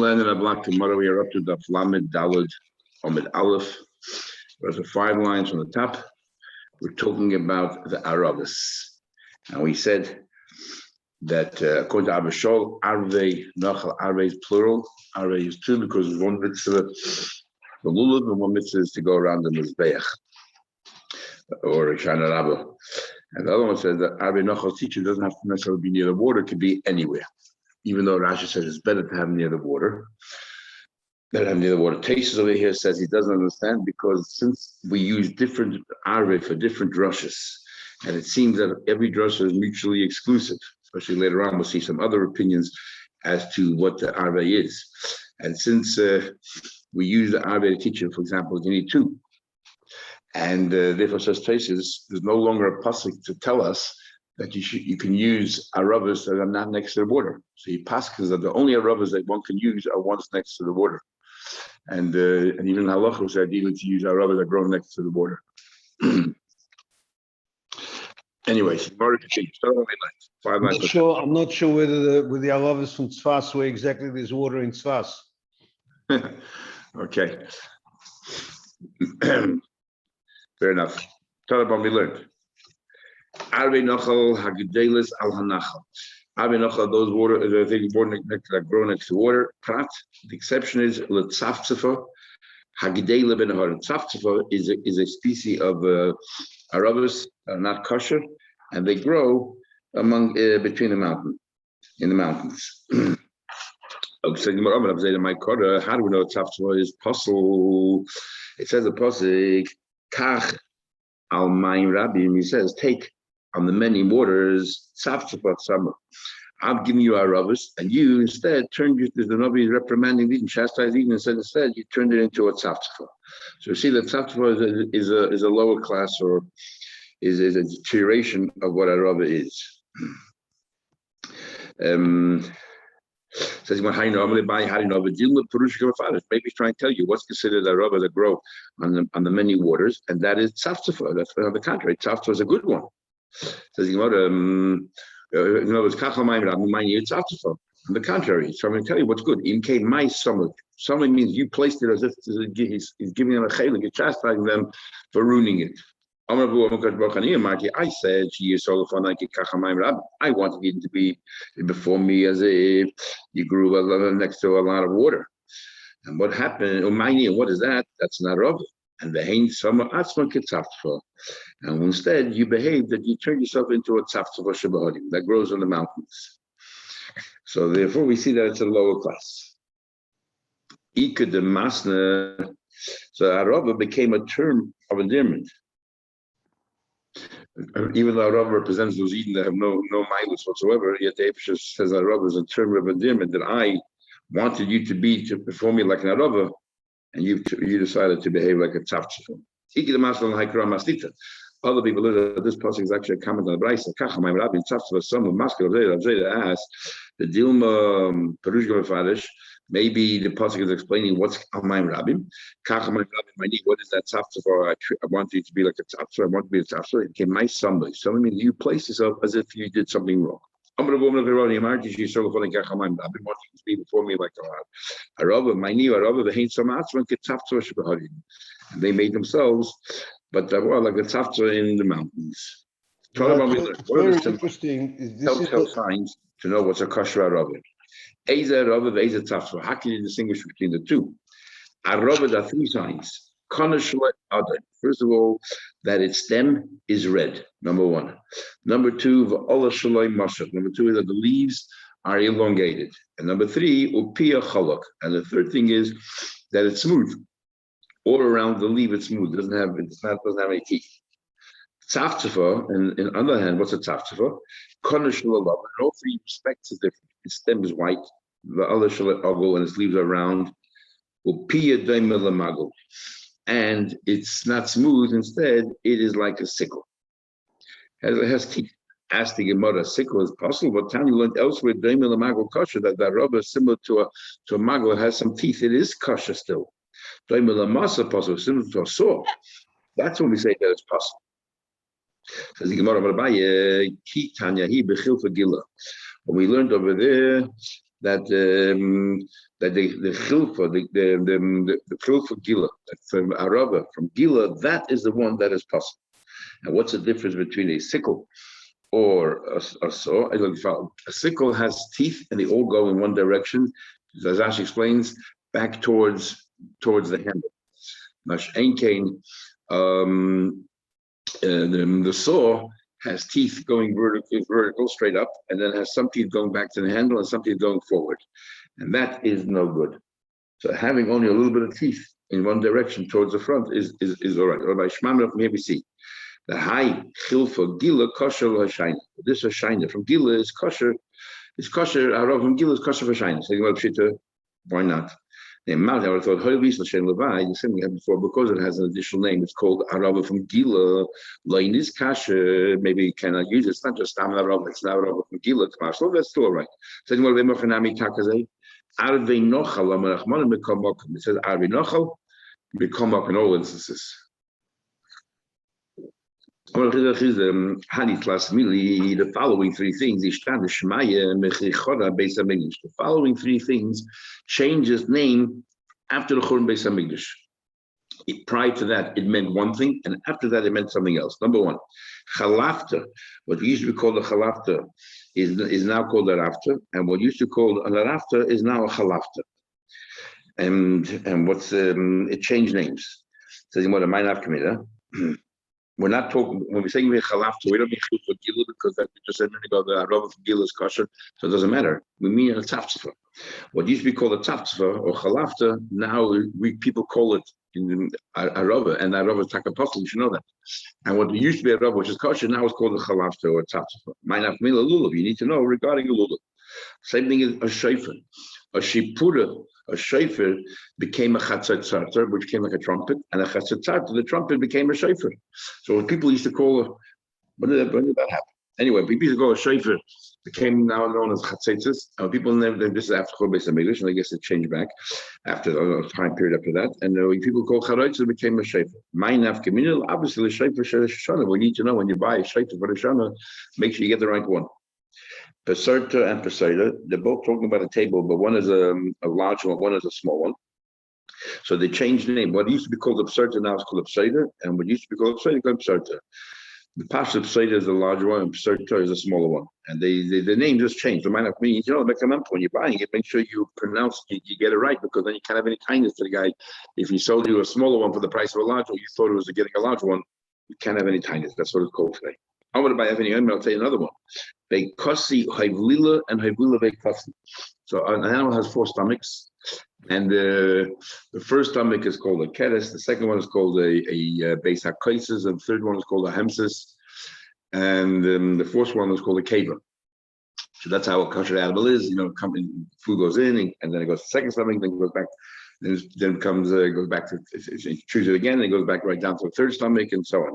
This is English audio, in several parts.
Landing a block tomorrow. We are up to the Lamed Daled Omid Aleph. There's 5 lines from the top. We're talking about the Arabis. And we said that according to Abba Shol, Arve Nachal, Arve is plural. Arve is 2 because one mitzvah, the lulav, and one mitzvah is to go around the Mizbeach or Shana Rabbah. And the other one says that Arve Nachal teacher doesn't have to necessarily be near the water, it could be anywhere. Even though Rashi says it's better to have near the water. Better to have near the water. Tesis over here says he doesn't understand because since we use different arve for different drushes, and it seems that every drush is mutually exclusive, especially later on we'll see some other opinions as to what the arve is. And since we use the arve to teach it, for example, you need 2. And therefore says Tesis, there's no longer a pasuk to tell us that you can use arabas that are not next to the water. So he passes that the only arabas that one can use are ones next to the water. And even halachos are dealing to use arabas that grow next to the water. Anyway, I'm not sure whether with the arabas from Tzfas where exactly there's water in Tzfas. Okay. Fair enough. Tell about we learned. Arve Nachal Hagedelis Al Hanachal. Arve Nachal, those water, things that grow next to water. Prat. The exception is Letzafzefa. Hagedela Ben Har. Tzafzefa is a species of arabas that are not kosher, and they grow among between the mountain, in the mountains. How do we know Tzafzefa is possible? It says the pasuk Kach Al Mayim Rabim. He says, take on the many waters, tzaftzafat summer. I'm giving you arabas, and you instead turned the Nabi reprimanding these and chastising these, and said instead you turned it into a tzaftzafat. So you see that tzaftzafat is a lower class or is a deterioration of what araba is. Says how you know but maybe he's trying to tell you what's considered araba that grow on the many waters, and that is tzaftzafat. That's on the contrary. Tzaftzafat is a good one. Says in other words, on the contrary, so I'm going to tell you what's good. In case my summer means you placed it as if he's giving them a chaylik, you're chastising them for ruining it. I said, I wanted it to be before me as if you grew next to a lot of water. And what happened? What is that? That's not rubber. And the hein summer atzman ketzaftzfa. And instead you behave that you turn yourself into a tzaftzfa shebahadim that grows on the mountains. So therefore we see that it's a lower class. Ika de masna. So arava became a term of endearment. Even though arava represents those Eden that have no milas whatsoever, yet the Episha says arava is a term of endearment that I wanted you to perform me like an arava. And you decided to behave like a tzaftzafah. Other people look at this passage is actually a comment on the Brayso. Kachamim Rabbi tzaftzafah. Some of Maskil Avzeda asked the Dilma Perushga Mefarish. Maybe the passage is explaining what's Almayim Rabbi. Kachamim Rabbi. What is that tzaftzafah? I want you to be like a tzaftzafah. I want to be a tzaftzafah. It came nice somebody. Somebody means you place yourself as if you did something wrong. I'm going to go over the Marty. She's so funny. I've been wanting to be before me like a Araba. My new Araba, the Hain Samatzman, Ketzaftzah. And they made themselves, but like a tzaftzah in the mountains. Very interesting. Telltale signs to know what's a kosher Araba. Eza Araba, Eza tzaftzah. How can you distinguish between the two? Araba, there are 3 signs. First of all, that its stem is red, number 1. Number 2, number 2 is that the leaves are elongated. And number 3, upia chalak. And the third thing is that it's smooth. All around the leaf it's smooth. It doesn't have any teeth. Tzaftzafah, and on the other hand, what's a tzaftzafah? In all 3 respects is different. Its stem is white, the other shalat agol, and its leaves are round. Upia daimel. And it's not smooth. Instead, it is like a sickle. It has teeth. Ask the Gemara, sickle is possible, but Tanya learned elsewhere, Daimel Mago kosher, that rubber is similar to a mago, has some teeth. It is kosher still. Daimel Masa possible, similar to a saw. That's when we say that it's possible. Says the Gemara, Ki Tanya, he bechil for Gila. What we learned over there that the chilfa, the chilfa gila from Arava, from Gila, that is the one that is possible. And what's the difference between a sickle or a saw? A sickle has teeth and they all go in one direction, as Ash explains, back towards the handle. The saw has teeth going vertical, straight up, and then has some teeth going back to the handle and some teeth going forward. And that is no good. So having only a little bit of teeth in one direction towards the front is all right. Or by Shmamra, from here we see the high chilfa gila kosher hashayna. This hashayna from gila is kosher. Arav from gila is kosher hashayna. So why not? The amount I would have thought the same we had before, because it has an additional name. It's called Arava from Gila. Lain is kasher. Maybe you cannot use it. It's not just Tam Arava. It's not Arava from Gila. So that's still all right. So what we mochanami takazay. Arvei nochal amarachman mekomok. It says Arvei nochal mekomok in all instances. The following three things, the following three things change its name after the Churban Beis Hamikdash. Prior to that, it meant one thing, and after that, it meant something else. Number one, chalafta, what used to be called a chalafta, is now called a rafta, and what used to be called a rafta is now a chalafta. And what's it changed names. Says what a minaf committee. We're not talking, when we're saying we're chalafta, we don't mean chut for gila, because that we just said a minute ago, the arava for gila is kosher, so it doesn't matter. We mean a tzaftzfa. What used to be called a tzaftzfa or chalafta, now people call it in arava, and arava is takapostle, you should know that. And what used to be arava, which is kosher, now is called a chalafta or a tzaftzfa. Minaf mila lulav, you need to know regarding a lulav. Same thing is a shofar. A shipura, a shofar became a chatzatzarter, which became like a trumpet, and a chatzatzarter, the trumpet became a shofar. So what people used to call, when did that happen? Anyway, people used to call a shofar, became now known as chatzatzes. People never, this is after Churban Beis Hamikdash, and I guess it changed back after a time period after that. And when people call charoitz, it became a shofar. My nafkaminal, obviously the shofar shana. We need to know when you buy a shofar for the shana, make sure you get the right one. Peserta and Peserta, they're both talking about a table, but one is a large one, one is a small one. So they changed the name. What used to be called a Peserta now is called a Peserta, and what used to be called a Peserta is called Peserta. The Pasha of Peserta is the larger one, and Peserta is a smaller one. And the name just changed. It might not mean, when you're buying it, make sure you pronounce it, you get it right, because then you can't have any kindness to the guy. If he sold you a smaller one for the price of a large one, you thought it was getting a large one, you can't have any kindness. That's what it's called today. I'm going to buy any. I'll tell you another one. Beikosi hayvlila and hayvlila beikosi. So an animal has four stomachs, and the first stomach is called a keres. The second one is called a beis hakoises, and the third one is called a hemsis, and the fourth one is called a keva. So that's how a kosher animal is. Food goes in, and then it goes to the second stomach, then it goes back. Then comes goes back to choose it again, and it goes back right down to the third stomach, and so on.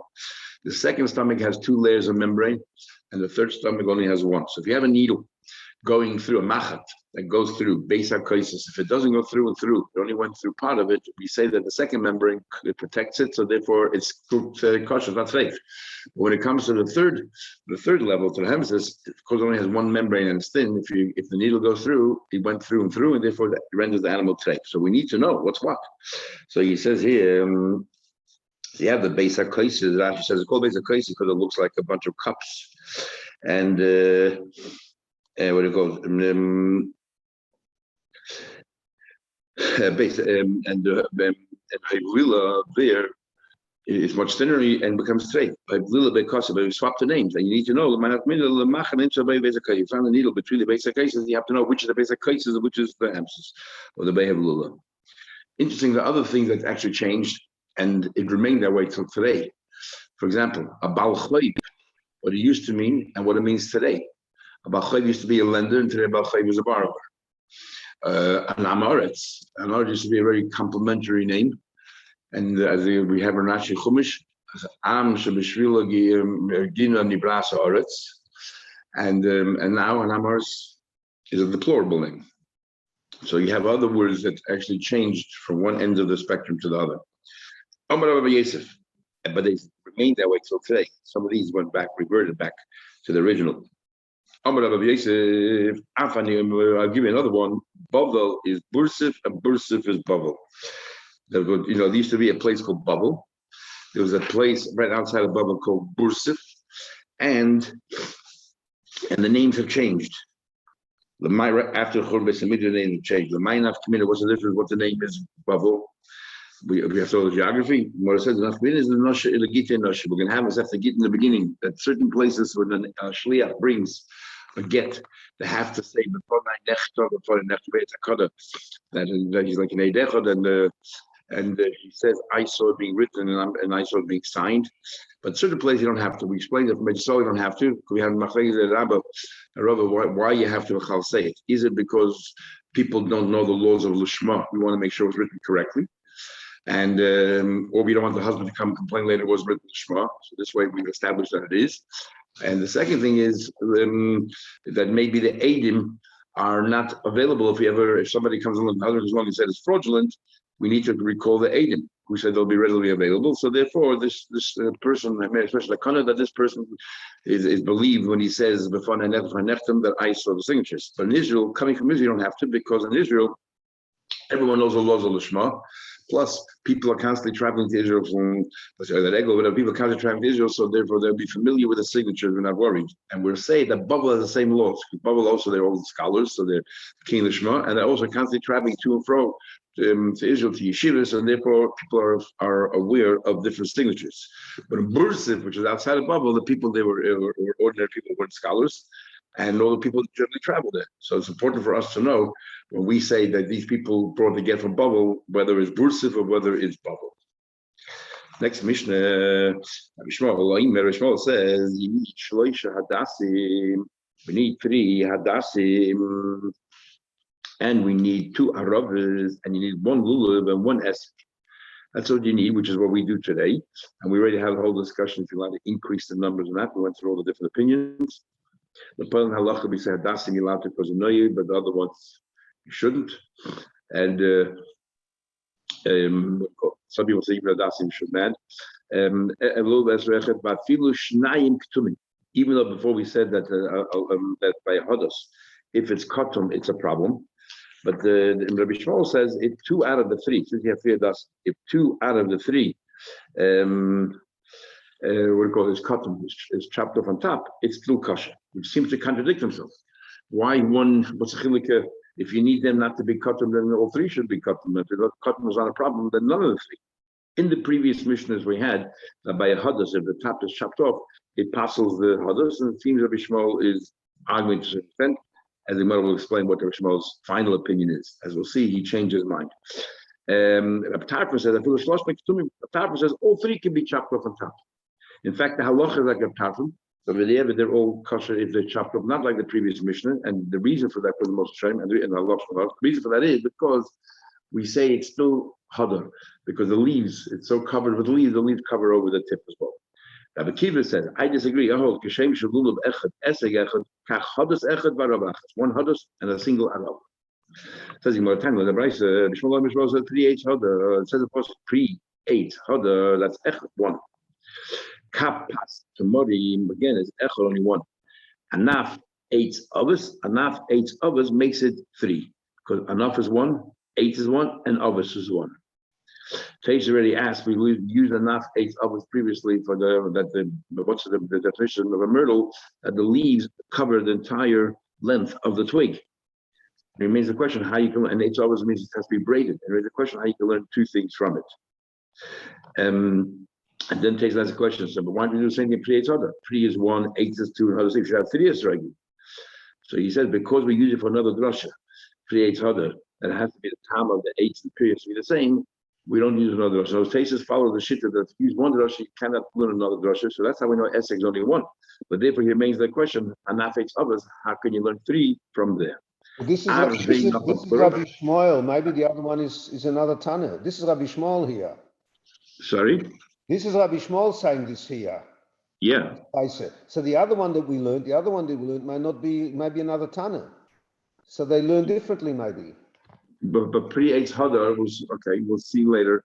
The second stomach has two layers of membrane, and the third stomach only has one. So if you have a needle going through a machat that goes through beis hakoises, if it doesn't go through and through, it only went through part of it, we say that the second membrane, it protects it, so therefore it's kosher, not safe. But when it comes to the third level, to the hemsis, because it only has one membrane and it's thin, if the needle goes through, it went through and through, and therefore that renders the animal safe. So we need to know what's what. So he says here, you have the beis hakoises. Rashi says it's called beis hakoises because it looks like a bunch of cups, and what it goes and hayvlila there is much thinner and becomes straight. Hayvlila beikosi, but we swap the names, and you need to know you found the needle between the beis hakoises. You have to know which is the beis hakoises and which is the hemsis or the hayvlila. Interesting. The other thing that actually changed, and it remained that way till today. For example, a bal chayv, what it used to mean and what it means today. A bal chayv used to be a lender, and today a bal chayv is a borrower. An amaretz used to be a very complimentary name, and as we have in Rashi Chumash, am shebishvila gina nibrasa aretz, and now an amaretz is a deplorable name. So you have other words that actually changed from one end of the spectrum to the other. But they remained that way till today. Some of these reverted back to the original. Amar Rabbi Yosef, I'll give you another one. Bavel is Bursif, and Bursif is Bavel. There used to be a place called Bavel. There was a place right outside of Bavel called Bursif, and the names have changed. After Churban Beis the name changed. The Mainaf Kamina, what's the difference? What the name is? Bavel. We have to know the geography. What it says, the Nafkamina is the Nosha Ilagita Nosha. We're going to have us have to get in the beginning that certain places when the Shliach brings a get, they have to say before that he's like an Eidechod, and he says, I saw it being written and I saw it being signed. But certain places you don't have to. We explained that from Mitzvah you don't have to. We have Rabbi, why you have to say it? Is it because people don't know the laws of Lishma? We want to make sure it's written correctly. And or we don't want the husband to come complain later it was written Lishma. So this way we've established that it is. And the second thing is that maybe the Eidim are not available if somebody comes along, the husband comes along and says it's fraudulent, we need to recall the Eidim, who said they'll be readily available. So therefore, this person, especially the Kana, that this person is believed when he says that I saw the signatures. But in Israel, coming from Israel, you don't have to, because in Israel, everyone knows the laws of Lishma. Plus, people are constantly traveling to Israel from people are constantly traveling to Israel, so therefore they'll be familiar with the signatures. We're not worried, and we'll say that Bubble has the same laws. Bubble also, they're all scholars, so they're King Lishma, and they're also constantly traveling to and fro to Israel to yeshivas, and therefore people are aware of different signatures. But in Bursif, which is outside of Bubble, the people they were ordinary people, weren't scholars, and all the people generally travel there. So it's important for us to know when we say that these people brought the get from Bubble, whether it's Bursif or whether it's Bubble. Next Mishnah, Shmuel says, you need Shloisha Hadassim, we need 3 Hadassim, and we need 2 Aravas, and you need 1 Lulav and 1 Esek. That's what you need, which is what we do today. And we already had a whole discussion if you want to increase the numbers and that. We went through all the different opinions. The Pal Halacha, we say Hadassim, you're allowed to because of Noye, but the other ones you shouldn't. And some people say even Hadassim should not. Even though before we said that by Hadas, if it's Katum, it's a problem. But Rabbi Shmuel says if 2 out of the 3, since you have 3 Hadassim, if 2 out of the 3, what do you call this Katum is chopped off on top, it's still kosher, which seems to contradict themselves. Why one? What's the chilika? If you need them not to be Katum, then all 3 should be Katum. If Katum is not a problem, then none of the 3. In the previous missionaries we had, that by a Hadas, if the top is chopped off, it passes the Hadas, and it seems Rabbi Shmuel is arguing to some extent, as the Gemara will explain what Rabbi Shmuel's final opinion is. As we'll see, he changed his mind. Rabbi Tarfon says, all 3 can be chopped off on top. In fact, the halacha is like Rabbi Tarfon, so they're all kosher if they're chopped off, not like the previous Mishnah. And the reason for that, for the most shame, and the reason for that is because we say it's still hadar, because the leaves, it's so covered with leaves, the leaves cover over the tip as well. Rabbi Kiva says, I disagree. One hadas and a single arav. Says in Mauritania, the Bryce, Bishmullah says 3 hadar. It says of course 3 hadar. That's echad 1. Kapas to Morim again is echad only 1. Anaf 8 others. Anaf 8 others makes it 3 because anaf is 1, 8 is 1, and others is 1. Taish already asked. We used enough 8 others previously for what's the definition of a myrtle, that the leaves cover the entire length of the twig. It remains the question how you can, and 8 others means it has to be braided. There is a question how you can learn 2 things from it. And then Taish asks a question. So, but why don't we do the same thing? 3 8 other. 3 is 1, 8 is 2, and others. If you have 3 is right. So he says because we use it for another drasha, 3 8 other, that has to be the time of the 8 periods to be the same. We don't use another drasha. So cases follow the shita that if you use one drasha, you cannot learn another drasha. So that's how we know Esek is only 1. But therefore, he remains the question: Anaf 8 others. How can you learn 3 from there? This is Rabbi Shmuel. Maybe the other one is another Tana. This is Rabbi Shmuel here. Sorry? This is Rabbi Shmuel saying this here. Yeah. I said. So the other one that we learned, might not be, maybe another Tana. So they learn differently, maybe. But pre-8 hadar was okay. We'll see later.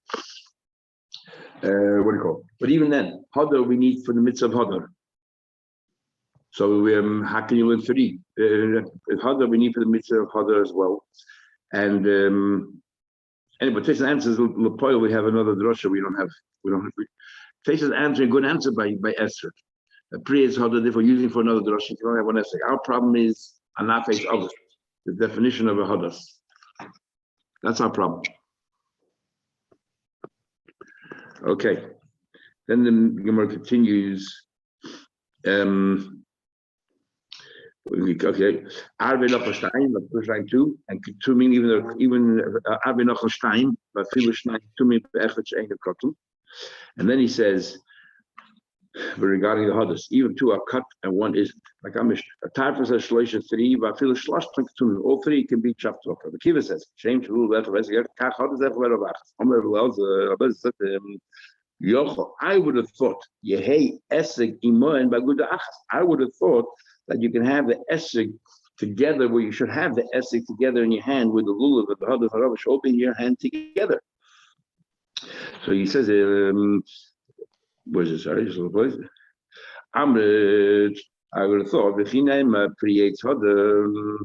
What do you call it? But even then, hadar we need for the mitzvah of hadar. So how can you learn 3? Hadar we need for the mitzvah of Hadar as well. And anyway, Tesh's answers Lepoil, we have another drasha. We don't have. Tesh's answer, a good answer by Esther. Pri is Hadar, therefore using for another drasha. You don't have one essay. Our problem is anafes others. The definition of a hadas. That's our problem. Okay. Then the Gemara continues. Okay. Arbe Nachstein, but Stein 2, and to mean even Arbe Nachstein, but Filishnein to me and then he says, regarding the hadas, even 2 are cut and 1 isn't. Like Amish, a tarfus has shloisha 3, but Filish all 3 can be chopped off. The Kiva says, shame to rule that of Ezekiel, Kach hadas ever of I would have thought, Yehei Esig Imoen Baguda Achas. I would have thought that you can have the Esig together, where you should have the Esig together in your hand with the lulav and the hadas harav should all be in your hand together. So he says, where's it? Sorry, just a little place. I would have thought the Chinaim creates hadas.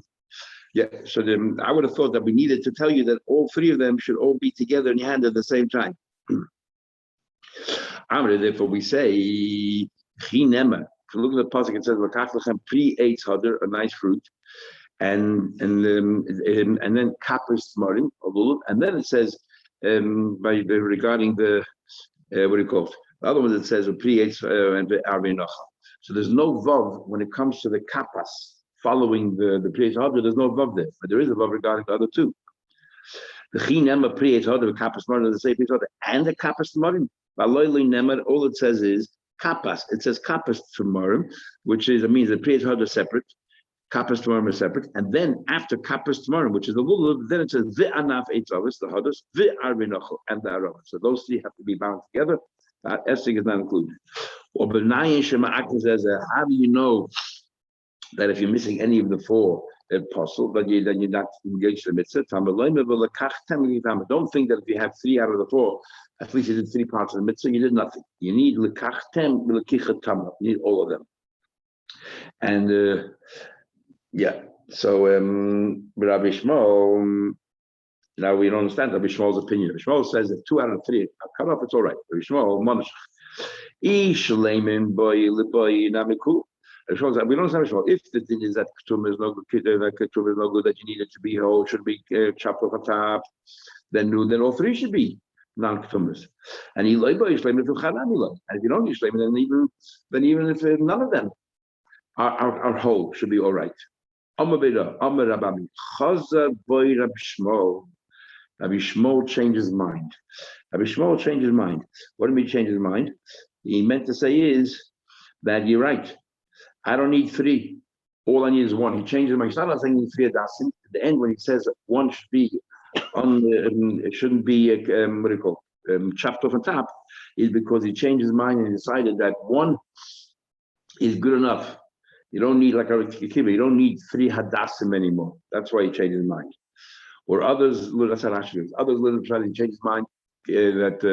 Yeah, so I would have thought that we needed to tell you that all 3 of them should all be together in your hand at the same time. Therefore, we say, Chinema. If you look at the pasuk, it says, "L'kachlachem pri eitz hadar," a nice fruit, and then kapris marim, and then it says, regarding the what do you call it? The other one that says pri eitz and arvei nachal. So there's no vav when it comes to the kapas following the pri eitz hadar. There's no vav there, but there is a vav regarding the other 2. The chinema pri eitz hadar, kappas marim, the same pri eitz hadar, and the kappas marim. All it says is kapas. It says kapas tomorrow, which means the pri eitz hadar separate, kapas tomorrow is separate, and then after kapas tomorrow, which is the lulav, then it says v'anaf eitzavis, the hadas, v'arvei nachal, and the arava. So those 3 have to be bound together. That estig is not included. Or b'nayin shema'akta says, how do you know that if you're missing any of the 4 apostle, then you're not engaged in the mitzvah? Don't think that if you have 3 out of the 4, at least you did 3 parts of the mitzvah, you did nothing. You need lekachtem, lekichat tamar. You need all of them. And so Rabbi Shmuel, now we don't understand Rabbi Shmuel's opinion. Rabbi Shmuel says that 2 out of 3 are cut off, it's all right. Rabbi Shmuel, Monash. We don't understand. If the thing is that ketum is no good, that you need it to be whole, should be chopped off the top, then all 3 should be non-ketumas. And if you don't use shleim, then even if none of them are whole, should be all right. Rabbi Shmuel changes mind. What do you mean change his mind? He meant to say is that you're right. I don't need 3. All I need is 1. He changes his mind. He's not saying 3 adasim. At the end, when he says that 1 should be on, it shouldn't be what do you call chopped off on top, is because he changed his mind and decided that 1 is good enough. You don't need, like a kibbutz, you don't need 3 hadasim anymore. That's why he changed his mind. Or others literally try to change his mind that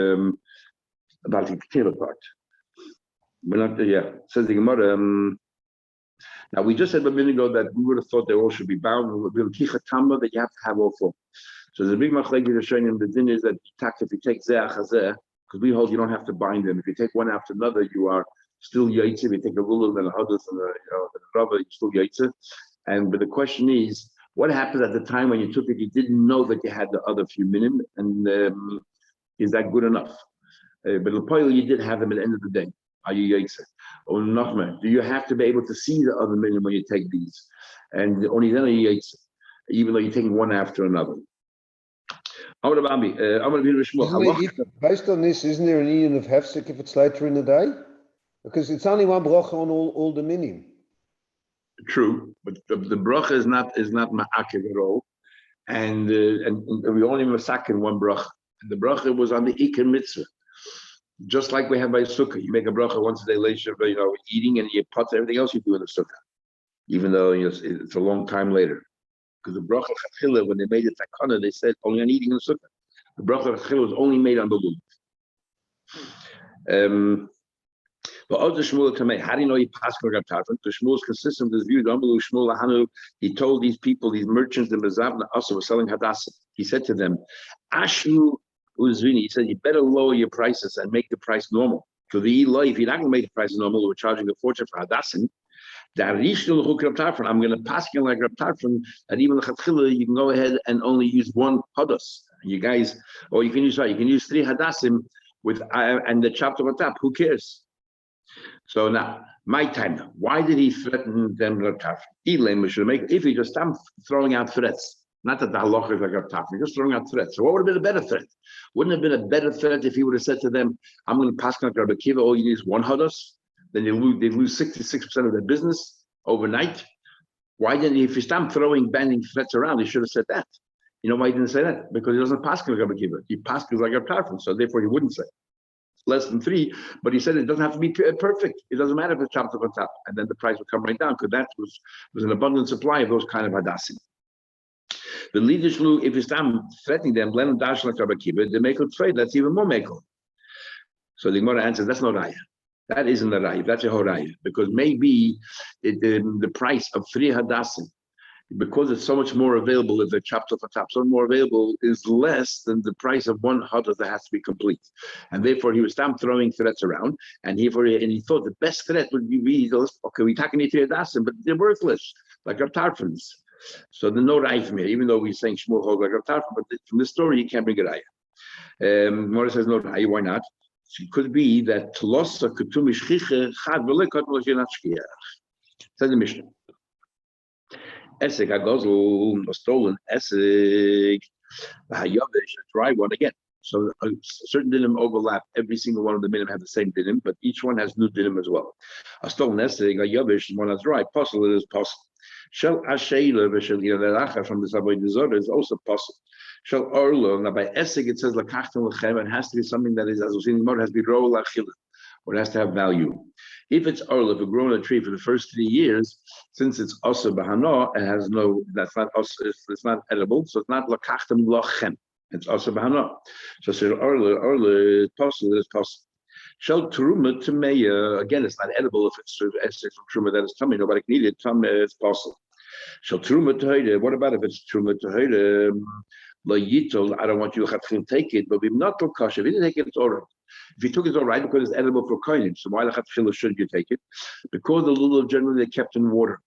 about the particular part. We're not, says the Gemara. Now we just said a minute ago that we would have thought they all should be bound. That you have to have all 4. So the big machlekes are showing him the din is that if you take zeh chazeh, because we hold you don't have to bind them. If you take one after another, you are still yaitze. If you take a lulav and a hadas and the rubber, you're still yaitze. But the question is, what happened at the time when you took it? You didn't know that you had the other few minim, and is that good enough? But the point you did have them at the end of the day. Are you yaitze? Or nachman? Do you have to be able to see the other minim when you take these? And only then are you yaitze, even though you're taking one after another. Based on this, isn't there an union of hefsek if it's later in the day? Because it's only one bracha on all the minim. True, but the bracha is not ma'akev at all, and we only masak in one bracha, and the bracha was on the ikar mitzvah, just like we have by sukkah. You make a bracha once a day later, eating, and you put everything else you do in the sukkah, even though it's a long time later. Because the bracha chachila, when they made the takana, they said only on eating in the sukkah. The bracha chachila was only made on the lulav. But other Shmuel to me, how do you know he passed for Tarfon? Because Shmuel is consistent with his view. Shmuel Hanu, he told these people, these merchants in Bezavna also were selling Hadassah. He said to them, Ashu Uzvini, he said, you better lower your prices and make the price normal. For the Eloi, if you're not going to make the price normal, we're charging a fortune for Hadassah. I'm going to pass you like Rab Tarfon, that even the Chatchila, you can go ahead and only use one Hadas. You guys, or you can use 3 Hadassim with and the chapter on top. Who cares? So now, my time. Why did he threaten them? Rab Tarfon? If he just stopped throwing out threats, not that the halacha is like Rab Tarfon, just throwing out threats. So what would have been a better threat? Wouldn't have been a better threat if he would have said to them, "I'm going to pass like Rabbi Akiva. All you need is one Hadas." Then they lose 66% of their business overnight. Why didn't he? If he stopped banning threats around, he should have said that. You know why he didn't say that? Because he doesn't pass like Rabbi Akiva. He passes like a Tarfon, so therefore he wouldn't say less than 3. But he said it doesn't have to be perfect. It doesn't matter if it's chopped up on top, and then the price will come right down because that was an abundant supply of those kind of hadassim. The leaders, if you start threatening them, let them dash like Rabbi Akiva, they make a trade. That's even more mekel. So the Gemara answers, that's not raya. That isn't a raya. That's a horaya. Because maybe the price of 3 hadassim, because it's so much more available, if they're chopped off the top, so more available is less than the price of 1 hadas that has to be complete. And therefore, he was stopped throwing threats around. And he thought the best threat would be, okay, we're talking 3 hadassim, but they're worthless, like our tarfons. So the no raya from here, even though we're saying Shmuel holds like our tarfon, but from this story, you can't bring a raya. Mora says no raya, why not? It could be that Tlosa Kutumish Chiche Chad Velekot Moshe says the Mishnah. Esek Agozl, a stolen Esek, the Hayavish, a dry one again. So a certain dinim overlap. Every single one of the minim have the same dinim, but each one has new dinim as well. A stolen Esek, a Yavish, one that's dry. Possible it is possible. Shel Ashayla Veshel Yadaracha from the Savoy Dizor is also possible. Shall Orlo, now by Esek it says Lakachtem Lechem, it has to be something that is, as we've seen, it has to be Ro Lachila, or it has to have value. If it's Orlo, if it grown a tree for the first 3 years, since it's also Bahano, it has no, that's not also, it's not edible, so it's not Lakachtem Lochem, it's also Bahano. So Shall Orlo is possible, Shall Truma Tameya, again, it's not edible if it's Esek from Truma that is tummy, nobody can eat it, Tameh is possible. Shall Truma Tahida, what about if it's Truma Tahida? I don't want you to take it, but we've not took kosher. If you didn't take it, it's all right. If you took it, it's all right because it's edible for coinage. So why should you take it? Because the lulav generally they're kept in water.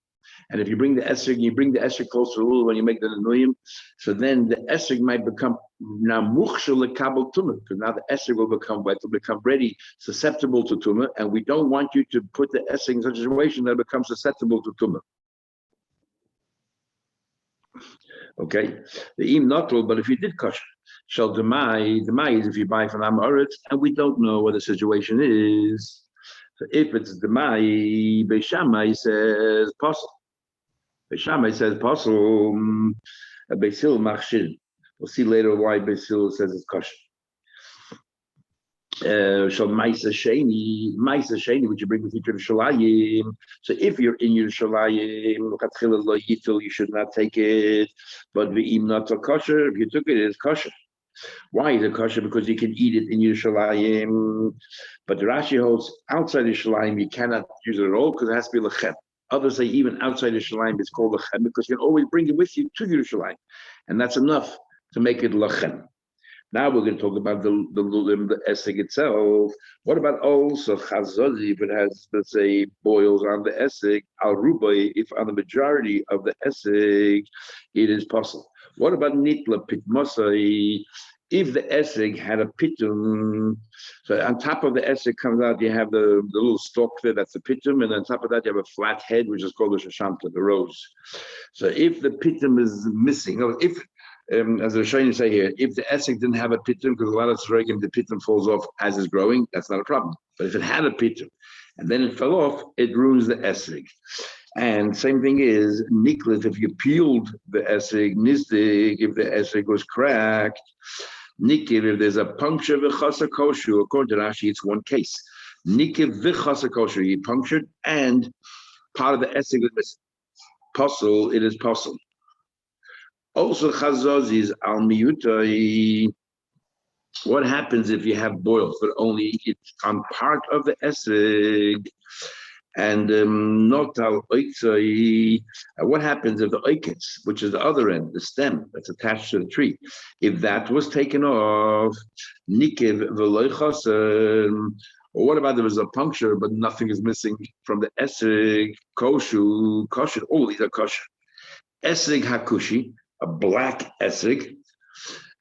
And if you bring the esrog, close to the lulav when you make the nuyim, so then the esrog might become now muchshel lekabel tumah, because now the esrog will become wet, will become ready, susceptible to tumah, and we don't want you to put the esrog in such a situation that it becomes susceptible to tumah. Okay, the im not but if you did kosher, shall demai is if you buy from Amoritz, and we don't know what the situation is. So if it's demai, Beishamai says possible. Beishamai says possible. Beisil machshir. We'll see later why Beisil says it's kosher. Shall Maisa Sheni, which you bring with you to the Shalayim. So if you're in your Shalayim, you should not take it. But the not so kosher, if you took it, it's kosher. Why is it kosher? Because you can eat it in your Shalayim. But the Rashi holds outside the Shalayim, you cannot use it at all because it has to be lechem. Others say even outside the Shalayim, it's called lechem because you can always bring it with you to your Shalayim. And that's enough to make it lechem. Now we're going to talk about the lulim, the esig itself. What about also chazozi if it has, let's say, boils on the esig, al rubai, if on the majority of the esig it is possible. What about nitla pitmosai? If the esig had a pitum, so on top of the esig comes out, you have the little stalk there, that's the pitum, and on top of that you have a flat head, which is called the shashamta, the rose. So if the pitum is missing, or if as the Rishonim say here, if the esek didn't have a pitum, because a lot of tzoragim, the pitum falls off as it's growing, that's not a problem. But if it had a pitum, and then it fell off, it ruins the esek. And same thing is, niklet, if you peeled the esek, nisdik, if the esek was cracked, nikir, if there's a puncture, v'chasa kosher, according to Rashi, it's one case. Nikir v'chasa kosher, you punctured, and part of the esek was missing. Puzzle, it is puzzle. Also, chazos is al miyutai. What happens if you have boils, but only it's on part of the esrog and not al oitzai? What happens if the oikets, which is the other end, the stem that's attached to the tree, if that was taken off, nikiv v'loichas, or what about there was a puncture but nothing is missing from the esrog, kosher, all these are kosher. Esrog hakushi, a black esrog.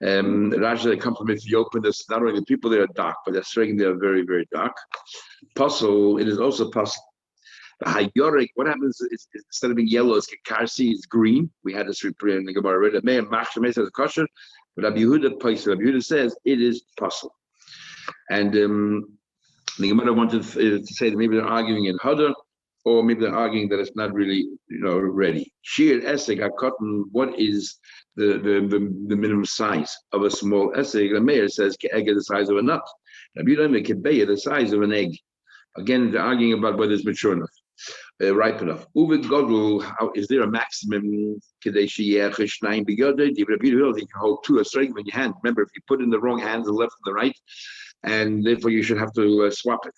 Raja, they come from Ethiopia. There's not only the people there are dark, but they're striking they are very, very dark. Puzzle, it is also puzzle. The hayorik, what happens is instead of being yellow, it's karsi, it's green. We had this report in the Gemara already. May and Machshameh says kosher, but Rabbi Yehuda says it is puzzle. And the Gemara wanted to say that maybe they're arguing in Hadar, or maybe they're arguing that it's not really, ready. Sheer esek cotton. What is the minimum size of a small esek? The mayor says egg the size of a nut. Rabbi Yehuda kebeya the size of an egg. Again, they're arguing about whether it's mature enough, ripe enough. Uve godul, how is there a maximum? Kadeshi yechish nine bigoday. Rabbi Yehuda, you can hold two a strength in your hand. Remember, if you put in the wrong hand, the left and the right, and therefore you should have to swap it.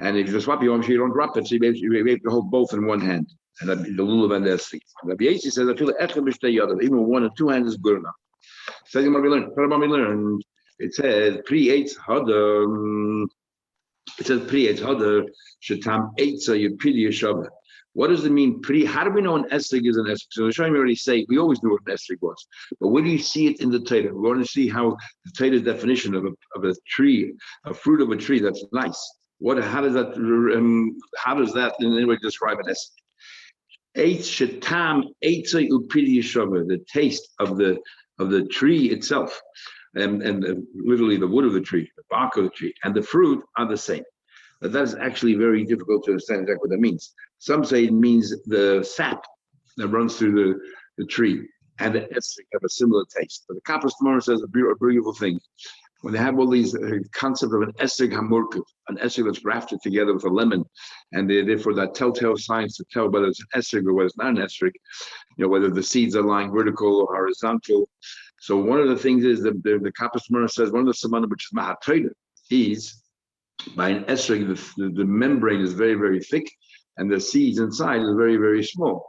And if you swap your arms, you don't drop it, so you have to hold both in one hand. And that'd be the lulav and the esrog. Rabbi Yossi says, I feel even one and two hands is good enough. So what we learned. It says pre-8 hadar. It says pre-8 hadar shetam eitza yipidi yeshava. What does it mean pre? How do we know an esrog is an esrog? So the Shayim already say we always knew what an esrog was, but where do you see it in the Torah? We want to see how the Torah's definition of a tree, a fruit of a tree that's nice. How does that in any way describe an esrog? The taste of the tree itself, and literally the wood of the tree, the bark of the tree, and the fruit are the same. But that is actually very difficult to understand exactly what that means. Some say it means the sap that runs through the tree and the esrog have a similar taste. But the Kappas tomorrow says a beautiful thing. When they have all these concept of an esrog hamurkav, an esrog that's grafted together with a lemon, and therefore that telltale signs to tell whether it's an esrog or whether it's not an esrog, whether the seeds are lying vertical or horizontal. So one of the things is that the Kappas tomorrow says one of the samanim which is mahatayda is by an esrog the membrane is very, very thick, and the seeds inside is very, very small.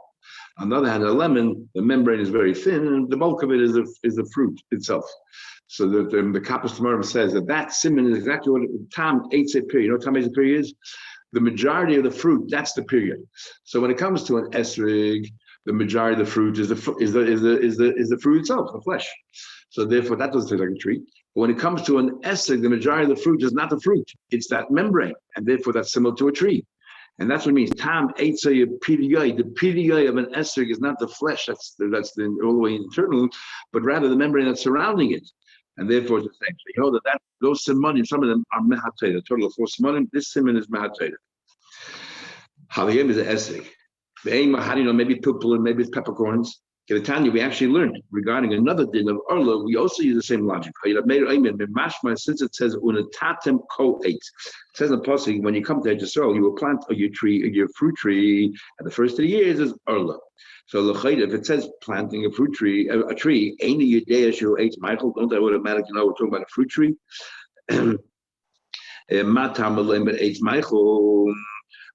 On the other hand, a lemon, the membrane is very thin, and the bulk of it is the fruit itself. So the Kappas tomorrow says that siman is exactly what tam eitzeh period. You know what tam eitzeh period is? The majority of the fruit, that's the period. So when it comes to an esrog, the majority of the fruit is the fruit itself, the flesh. So therefore, that doesn't taste like a tree. But when it comes to an esrog, the majority of the fruit is not the fruit; it's that membrane, and therefore that's similar to a tree. And that's what it means. Tam eitzah pidiyai. The pidiyai of an esrog is not the flesh; that's all the way internal, but rather the membrane that's surrounding it. And therefore, it's the same. So you know that those simanim, some of them are mehatayda. A total of 4 simanim. This siman is mehatayda. Haliyim is an esrog. How do you know? Maybe pupil and maybe it's peppercorns. Tanya, we actually learned regarding another din of Arla, we also use the same logic. Since it says unatatem ko eight, it says in the pasuk when you come to Yisrael, you will plant your fruit tree, and the first 3 years is Arla. So if it says planting a fruit tree, a tree, any yudea shel eight Michael, don't I automatically know we're talking about a fruit tree?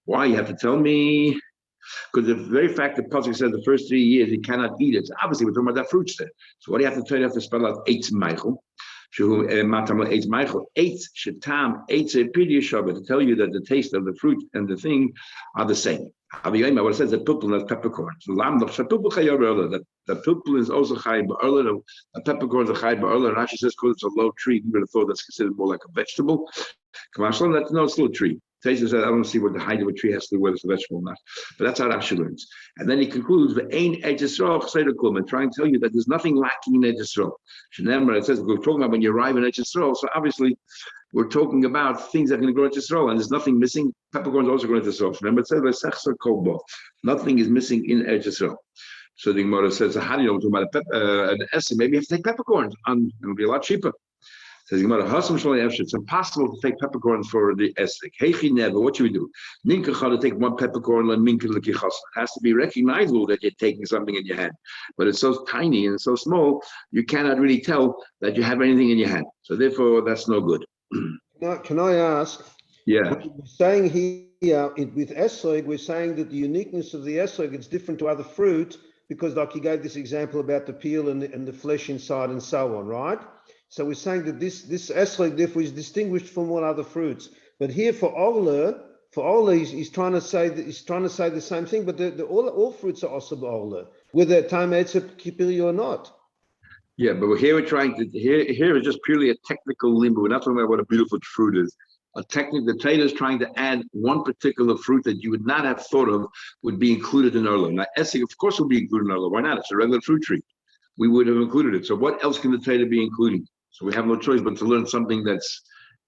Why you have to tell me? Because the very fact that pasuk says the first 3 years you cannot eat it, so obviously we're talking about that fruit there. So what do you have to tell? You have to spell out eight Michael. Eight Michael, eight shetam, eight pidi shabbat to tell you that the taste of the fruit and the thing are the same. What it says the pupil is peppercorn. So the pupil is also chai ba'arla. The peppercorn is a chai ba'arla. Rashi says because it's a low tree, you would have thought that's considered more like a vegetable. No, it's still a tree. Taisa said, I don't see what the height of a tree has to do with it's a vegetable or not. But that's how Rashi learns. And then he concludes, and trying to tell you that there's nothing lacking in Eretz Yisrael. It says, we're talking about when you arrive in Eretz Yisrael, so obviously we're talking about things that are going to grow in Eretz Yisrael, and there's nothing missing. Peppercorns also grow in Eretz Yisrael. Remember, it says, nothing is missing in Eretz Yisrael. So the Gemara says, so how do you know we're talking about an essay? Maybe you have to take peppercorns, and it'll be a lot cheaper. Says it's impossible to take peppercorns for the esek. Heichi never. What should we do? Ninka to take one peppercorn and minka l'kichas. It has to be recognizable that you're taking something in your hand, but it's so tiny and so small you cannot really tell that you have anything in your hand. So therefore, that's no good. Can I ask? Yeah. We're saying here with esrog, we're saying that the uniqueness of the esrog is different to other fruit because, like you gave this example about the peel and the flesh inside and so on, right? So we're saying that this esrog therefore is distinguished from all other fruits. But here for Ola, he's trying to say the same thing. But all fruits are also Ola, whether time it's a kipiri or not. Yeah, but here we're trying to here is just purely a technical limbo. We're not talking about what a beautiful fruit is. The trader is trying to add one particular fruit that you would not have thought of would be included in Erlo. Now, essig, of course, will be included in Erlo. Why not? It's a regular fruit tree. We would have included it. So what else can the trader be including? So we have no choice but to learn something that's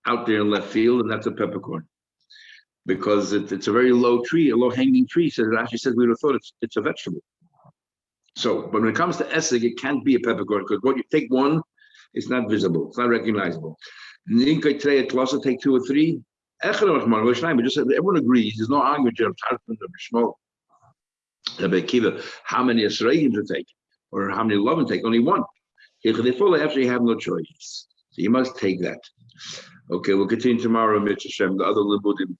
out there in left field, and that's a peppercorn. Because it's a very low tree, a low-hanging tree. So it actually says we would have thought it's a vegetable. So, but when it comes to essig, it can't be a peppercorn because what you take one, it's not visible, it's not recognizable. Ninka today at Klossa take 2 or 3. But just everyone agrees. There's no argument here. How many Esrogim to take, or how many Lovin take? Only one. They actually have no choice. So you must take that. Okay, we'll continue tomorrow, Mitzvah Shem, the other Libudim.